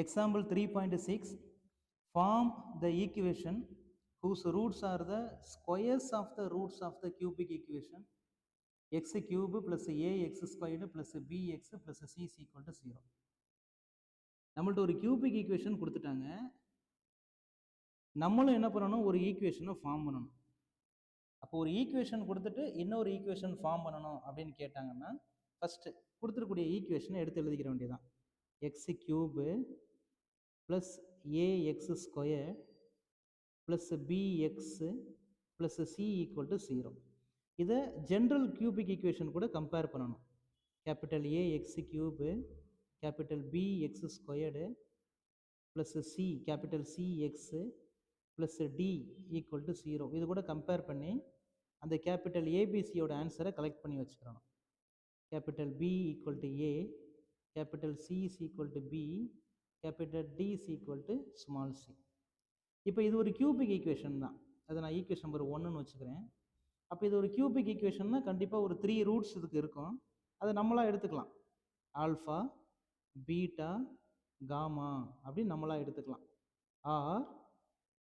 Example 3.6, form the equation whose roots are the squares of the roots of the cubic equation x cube plus ax squared plus bx plus c is equal to 0. நம்மள்ட்ட ஒரு cubic equation கொடுத்துட்டாங்க. நம்மளும் என்ன பண்ணணும், ஒரு ஈக்குவேஷனை form பண்ணணும். அப்போ ஒரு ஈக்குவேஷன் கொடுத்துட்டு இன்னொரு ஈக்குவேஷன் ஃபார்ம் பண்ணணும் அப்படின்னு கேட்டாங்கன்னா ஃபர்ஸ்ட் கொடுத்துருக்கூடிய ஈக்குவேஷனை எடுத்து எழுதிக்கிற வேண்டியதான். X cube plus a x square plus b x plus C equal to 0. இதை ஜென்ரல் கியூபிக் ஈக்குவேஷன் கூட கம்பேர் பண்ணணும். Capital A x cube capital B x squared plus C capital C x plus D equal to 0. இது கூட compare பண்ணி அந்த capital ஏபிசியோட ஆன்சரை collect பண்ணி வச்சுக்கிறோம். Capital B equal to A, capital C is equal to B, capital D is equal to small C. இப்போ இது ஒரு கியூபிக் ஈக்குவேஷன் தான். அதை நான் ஈக்குவேஷன் நம்பர் 1ன்னு வச்சுக்கிறேன். அப்போ இது ஒரு கியூபிக் ஈக்குவேஷன்னா கண்டிப்பாக ஒரு 3 ரூட்ஸ் இதுக்கு இருக்கும். அதை நம்மளாக எடுத்துக்கலாம். ஆல்ஃபா, பீட்டா, காமா அப்படின்னு நம்மளாக எடுத்துக்கலாம். Are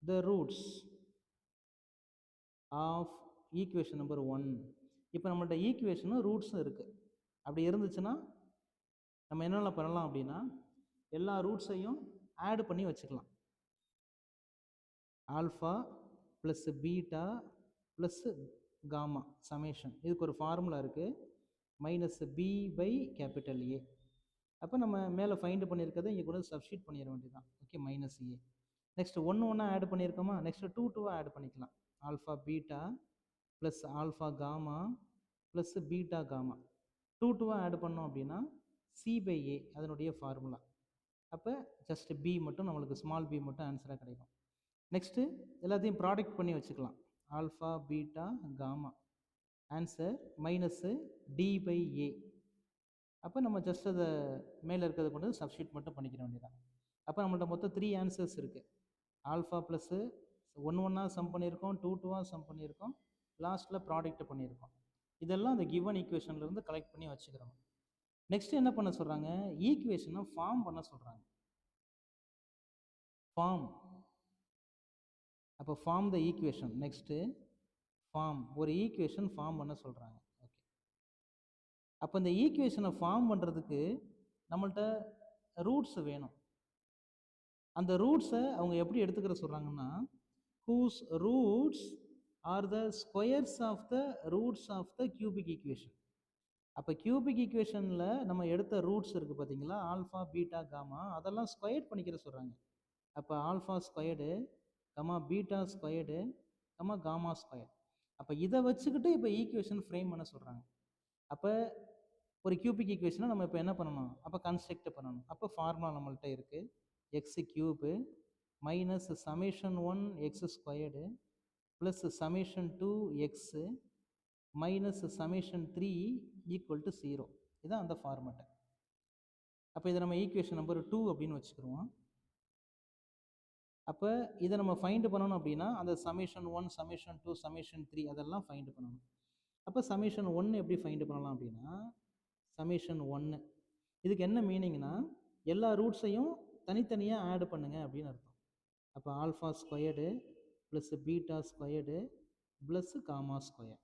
the roots of equation number 1. இப்போ நம்மள்ட்ட ஈக்குவேஷனும் ரூட்ஸும் இருக்குது. அப்படி இருந்துச்சுன்னா நம்ம என்னென்ன பண்ணலாம் அப்படின்னா எல்லா ரூட்ஸையும் ஆட் பண்ணி வச்சுக்கலாம். Alpha plus beta plus gamma summation, இதுக்கு ஒரு ஃபார்முலா இருக்குது, minus B by capital A. அப்போ நம்ம மேலே ஃபைண்ட் பண்ணியிருக்கதை இங்கே கூட சப்ஸ்டியூட் பண்ணிட வேண்டியதான். Okay, minus A. நெக்ஸ்ட் ஒன்று ஆட் பண்ணியிருக்கோமா, நெக்ஸ்ட் டூவாக ஆட் பண்ணிக்கலாம். Alpha beta plus alpha gamma plus beta gamma. டூவாக ஆட் பண்ணோம் அப்படின்னா சி பை ஏ அதனுடைய ஃபார்முலா. அப்போ ஜஸ்ட் பி மட்டும் நம்மளுக்கு ஸ்மால் பி மட்டும் ஆன்சராக கிடைக்கும். நெக்ஸ்ட்டு எல்லாத்தையும் ப்ராடக்ட் பண்ணி வச்சுக்கலாம். Alpha beta gamma answer minus d by a. அப்போ நம்ம ஜஸ்ட் அதை மேலே இருக்கிறத கொண்டு சப்ஸ்டியூட் மட்டும் பண்ணிக்கிற வேண்டியதான். அப்போ நம்மள்ட்ட மொத்தம் 3 ஆன்சர்ஸ் இருக்குது. ஆல்ஃபா ப்ளஸ்ஸு ஒன்றா சம் பண்ணியிருக்கோம், டூவாக சம் பண்ணியிருக்கோம், லாஸ்ட்டில் ப்ராடக்ட் பண்ணியிருக்கோம். இதெல்லாம் அந்த கிவன் ஈக்குவேஷன்லேருந்து கலெக்ட் பண்ணி வச்சுக்கிறோம். நெக்ஸ்ட் என்ன பண்ண சொல்கிறாங்க, ஈக்குவேஷனை ஃபார்ம் பண்ண சொல்கிறாங்க. ஃபார்ம். அப்போ form the equation. Next form, ஒரு ஈக்குவேஷன் ஃபார்ம் பண்ண சொல்கிறாங்க. ஓகே, அப்போ இந்த ஈக்குவேஷனை ஃபார்ம் பண்ணுறதுக்கு நம்மள்ட்ட ரூட்ஸ் வேணும். அந்த ரூட்ஸை அவங்க எப்படி எடுத்துக்கிற சொல்கிறாங்கன்னா, whose roots are the squares of the roots of the cubic equation. அப்போ கியூபிக் ஈக்குவேஷனில் நம்ம எடுத்த ரூட்ஸ் இருக்குது பார்த்தீங்களா, ஆல்ஃபா பீட்டா காமா, அதெல்லாம் ஸ்கொயர் பண்ணிக்கிற சொல்கிறாங்க. அப்போ alpha squared comma beta squared comma gamma square. அப்போ இதை வச்சுக்கிட்டு இப்போ ஈக்குவேஷன் ஃப்ரேம் பண்ண சொல்கிறாங்க. அப்போ ஒரு கியூபிக் ஈக்குவேஷனை நம்ம இப்போ என்ன பண்ணணும், அப்போ கன்ஸ்ட்ரக்ட் பண்ணணும். அப்போ ஃபார்முலா நம்மள்ட்ட இருக்குது, X cube minus summation 1 X squared plus summation 2 x minus summation 3 equal to 0. இதுதான் அந்த ஃபார்மேட்டு. அப்போ இதை நம்ம ஈக்குவேஷன் நம்பர் 2 அப்படின்னு வச்சுக்கிடுவோம். அப்போ இதை நம்ம ஃபைண்ட் பண்ணணும் அப்படின்னா அந்த சமேஷன் 1 சமேஷன் 2 சமேஷன் 3 அதெல்லாம் ஃபைண்ட் பண்ணணும். அப்போ சமேஷன் 1 எப்படி ஃபைண்ட் பண்ணலாம் அப்படின்னா, சமேஷன் 1 இதுக்கு என்ன மீனிங்னா எல்லா ரூட்ஸையும் தனித்தனியாக ஆட் பண்ணுங்க அப்படின்னு அர்த்தம். அப்போ alpha squared plus beta squared plus gamma square.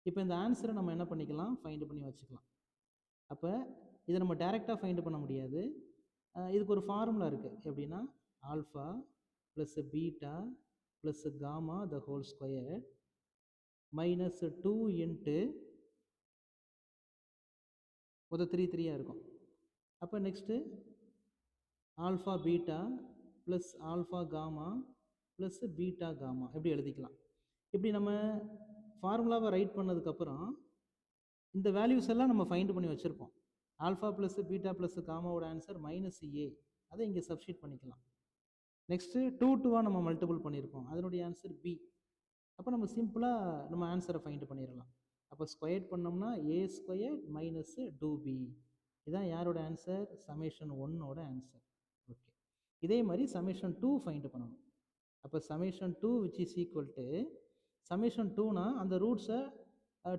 இப்போ இந்த ஆன்சரை நம்ம என்ன பண்ணிக்கலாம், ஃபைண்ட் பண்ணி வச்சுக்கலாம். அப்போ இதை நம்ம டைரெக்டாக ஃபைண்ட் பண்ண முடியாது. இதுக்கு ஒரு ஃபார்முலா இருக்குது. எப்படின்னா alpha plus beta plus gamma the whole square minus 2 into மொத்தம் 3 இருக்கும். அப்போ next alpha beta plus alpha gamma plus beta gamma எப்படி எழுதிக்கலாம். இப்படி நம்ம ஃபார்முலாவை ரைட் பண்ணதுக்கப்புறம் இந்த வேல்யூஸ் எல்லாம் நம்ம ஃபைண்ட் பண்ணி வச்சுருப்போம். ஆல்ஃபா ப்ளஸ் பீட்டா ப்ளஸ் காமாவோட ஆன்சர் மைனஸ் ஏ, அதை இங்கே சப்ஸ்டியூட் பண்ணிக்கலாம். நெக்ஸ்ட்டு 2 நம்ம மல்டிபிள் பண்ணியிருக்கோம், அதனுடைய ஆன்சர் பி. அப்போ நம்ம சிம்பிளாக நம்ம ஆன்சரை ஃபைண்ட் பண்ணிடலாம். அப்போ ஸ்கொயர் பண்ணோம்னா ஏ ஸ்கொயர் மைனஸ் 2b. இதுதான் யாரோட ஆன்சர், சமேஷன் 1ஓட ஆன்சர். ஓகே, இதே மாதிரி சமேஷன் 2 ஃபைண்ட் பண்ணணும். அப்போ summation 2 which is equal to summation 2னா அந்த ரூட்ஸை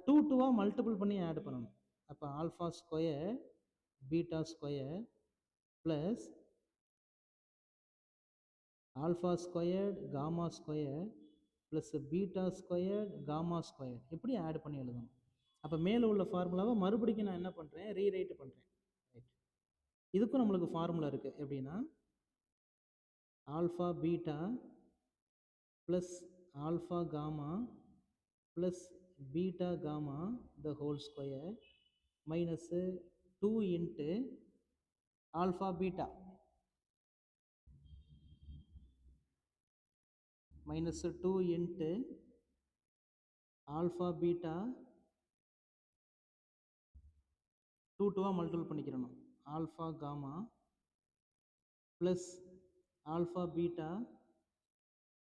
2 மல்டிபிள் பண்ணி ஆட் பண்ணணும். அப்போ alpha square beta square plus alpha squared gamma square plus beta squared gamma square இப்படி ஆட் பண்ணி எழுதணும். அப்போ மேலே உள்ள ஃபார்முலாவை மறுபடியும் நான் என்ன பண்ணுறேன், ரீரைட் பண்ணுறேன். ரைட், இதுக்கும் நம்மளுக்கு ஃபார்முலா இருக்குது. எப்படின்னா alpha beta plus alpha gamma plus beta gamma the whole square minus 2 into alpha beta minus 2 into alpha beta 2 2 multiple பண்ணிக்கிறணும். Alpha gamma plus alpha beta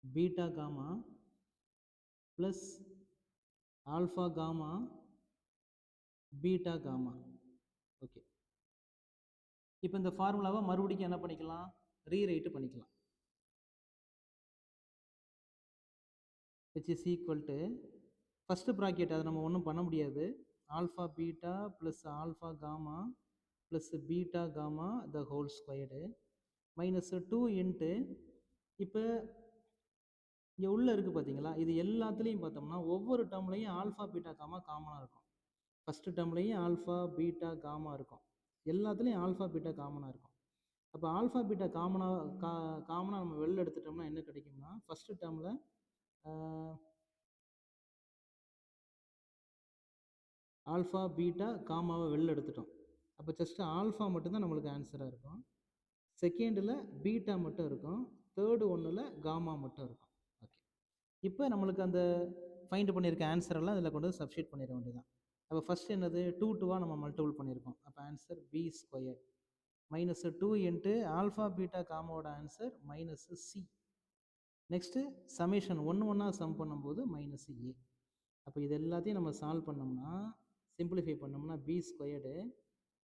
beta gamma plus alpha gamma beta gamma. Okay, இப்போ இந்த ஃபார்முலாவை மறுபடியும் என்ன பண்ணிக்கலாம், ரீரைட்டு பண்ணிக்கலாம். which is equal to first bracket, அதை நம்ம ஒன்றும் பண்ண முடியாது. Alpha beta plus alpha gamma plus beta gamma the whole squared minus 2 into இப்போ இங்கே உள்ளே இருக்குது பார்த்தீங்களா, இது எல்லாத்துலேயும் பார்த்தோம்னா ஒவ்வொரு டேர்ம்லையும் ஆல்ஃபா பீட்டா காமா காமனாக இருக்கும். ஃபஸ்ட்டு டேர்ம்லையும் ஆல்ஃபா பீட்டா காமா இருக்கும், எல்லாத்துலேயும் ஆல்ஃபா பீட்டா காமனாக இருக்கும். அப்போ ஆல்ஃபா பீட்டா காமனாக நம்ம வெளில எடுத்துட்டோம்னா என்ன கிடைக்கும்னா, ஃபஸ்ட்டு டேர்மில் ஆல்ஃபா பீட்டா காமாவை வெளில எடுத்துட்டோம். அப்போ ஜஸ்ட்டு ஆல்ஃபா மட்டும்தான் நம்மளுக்கு ஆன்சராக இருக்கும். செகண்டில் பீட்டா மட்டும் இருக்கும், தேர்டு ஒன்றில் காமா மட்டும் இருக்கும். ஓகே, இப்போ நம்மளுக்கு அந்த ஃபைண்ட் பண்ணியிருக்க ஆன்சரெல்லாம் இதில் கொண்டு சப்ஸ்டியூட் பண்ணிட வேண்டியதான். அப்போ ஃபஸ்ட் என்னது 2 2 நம்ம மல்டிபிள் பண்ணியிருக்கோம். அப்போ answer b square minus 2 into alpha beta காமாவோட answer minus c. Next summation ஒன்று ஒன்றா சம் பண்ணும்போது மைனஸ் ஏ. அப்போ இது எல்லாத்தையும் நம்ம சால்வ் பண்ணோம்னா, சிம்பிளிஃபை பண்ணோம்னா பி ஸ்கொயர்டு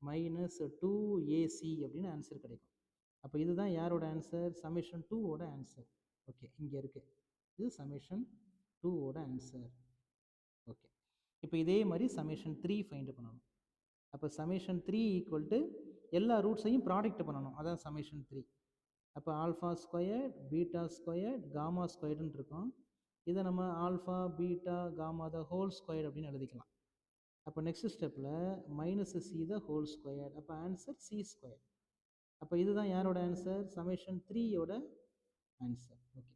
மைனஸ் 2ac அப்படின்னு ஆன்சர் கிடைக்கும். அப்போ இதுதான் யாரோட ஆன்சர், சமேஷன் 2ஓட ஆன்சர். ஓகே, இங்கே இருக்குது, இது சமேஷன் 2ஓட ஆன்சர். ஓகே, இப்போ இதே மாதிரி சமேஷன் 3 ஃபைண்ட் பண்ணணும். அப்போ சமேஷன் 3 ஈக்குவல் டு எல்லா ரூட்ஸையும் ப்ராடக்ட் பண்ணணும், அதான் சமேஷன் 3. அப்போ alpha squared beta squared gamma ஸ்கொயர்டுன்னு இருக்கும். இதை நம்ம alpha beta gamma the whole squared அப்படின்னு எழுதிக்கலாம். அப்போ நெக்ஸ்ட் ஸ்டெப்பில் minus c the whole square, அப்போ ஆன்சர் சி ஸ்கொயர். அப்போ இதுதான் யாரோட ஆன்சர், சமேஷன் 3ஓட ஆன்சர். ஓகே,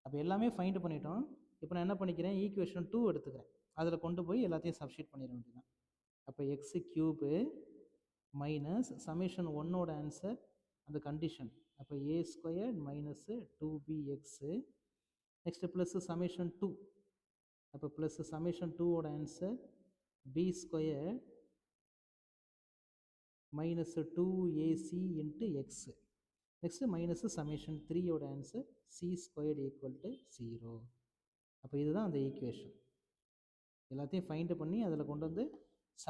அப்போ எல்லாமே ஃபைண்ட் பண்ணிட்டோம். இப்போ நான் என்ன பண்ணிக்கிறேன், ஈக்குவேஷன் 2 எடுத்துக்கிறேன், அதில் கொண்டு போய் எல்லாத்தையும் சப்ஸ்டியூட் பண்ணிட வேண்டியதான். அப்போ எக்ஸ் கியூபு மைனஸ் சமேஷன் 1ஓட ஆன்சர் அந்த கண்டிஷன், அப்போ a square minus 2bx. Next plus summation 2, அப்போ ப்ளஸ் சமேஷன் 2ஓட answer b square minus 2ac into x. Next minus summation 3ஓட answer c squared equal to 0. அப்போ இதுதான் அந்த ஈக்குவேஷன். எல்லாத்தையும் ஃபைண்ட் பண்ணி அதில் கொண்டு வந்து சப்ஸ்டியூட்